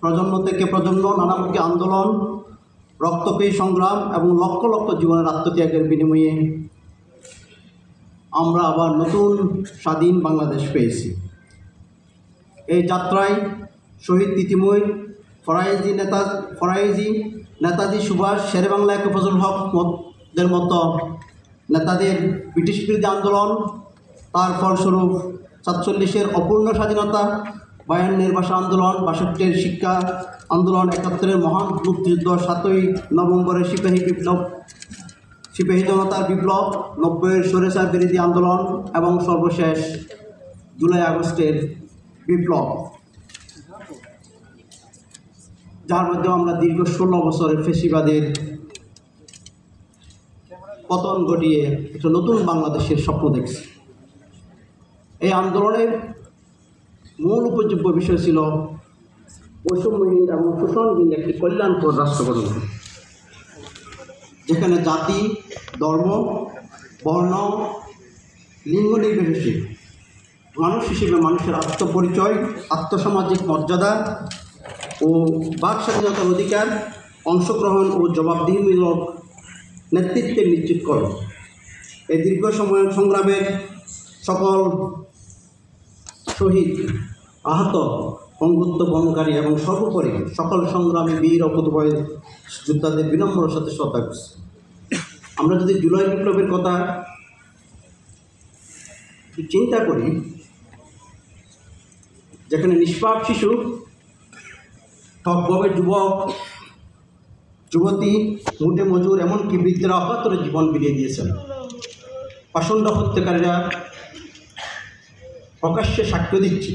প্রজন্ম থেকে প্রজন্ম নানামুখী আন্দোলন, রক্তপেয়ী সংগ্রাম এবং লক্ষ লক্ষ জীবনের আত্মত্যাগের বিনিময়ে আমরা আবার নতুন স্বাধীন বাংলাদেশ পেয়েছি। এই যাত্রায় শহীদ তিতিময়, ফরায়েজি, নেতাজি সুভাষ, শেরেবাংলা একে ফজলুল হকদের মতো নেতাদের ব্রিটিশ বিরোধী আন্দোলন, তার ফলস্বরূপ 47-এর অপূর্ণ স্বাধীনতা, 52-এর ভাষা আন্দোলন, 62-এর শিক্ষা আন্দোলন, 71-এর মহান মুক্তিযুদ্ধ, 7ই নভেম্বরের সিপাহী জনতার বিপ্লব, 90-এর স্বৈরাচার বিরোধী আন্দোলন এবং সর্বশেষ জুলাই আগস্টের বিপ্লব, যার মধ্যে আমরা দীর্ঘ 16 বছরের ফ্যাসিবাদের পতন ঘটিয়ে একটা নতুন বাংলাদেশের স্বপ্ন দেখছি। এই আন্দোলনের মূল উপযোগ্য বিষয় ছিল বৈষম্যহীন এবং শোষণহীন একটি কল্যাণকর রাষ্ট্র গঠন, যেখানে জাতি, ধর্ম, বর্ণ, লিঙ্গ নির্বিশেষে মানুষ হিসেবে মানুষের আত্মপরিচয়, আত্মসামাজিক মর্যাদা ও বাক স্বাধীনতার অধিকার, অংশগ্রহণ ও জবাবদিহিমূলক নেতৃত্বে নিশ্চিত করে। এই দীর্ঘ সময়ের সংগ্রামের সকল শহীদ, আহত, পঙ্গুত্ব বহনকারী এবং সর্বোপরি সকল সংগ্রামী বীর ও কতিপয় যোদ্ধাদের বিনম্র সাথে শ্রদ্ধা করছি। আমরা যদি জুলাই বিপ্লবের কথা চিন্তা করি, যেখানে নিষ্পাপ শিশু, ঠকভাবে যুবক, যুবতী, মুটে মজুর, এমনকি বৃদ্ধরা অকাতরে জীবন বিলিয়ে দিয়েছেন, পাষণ্ড হত্যাকারীরা প্রকাশ্যে সাক্ষ্য দিচ্ছে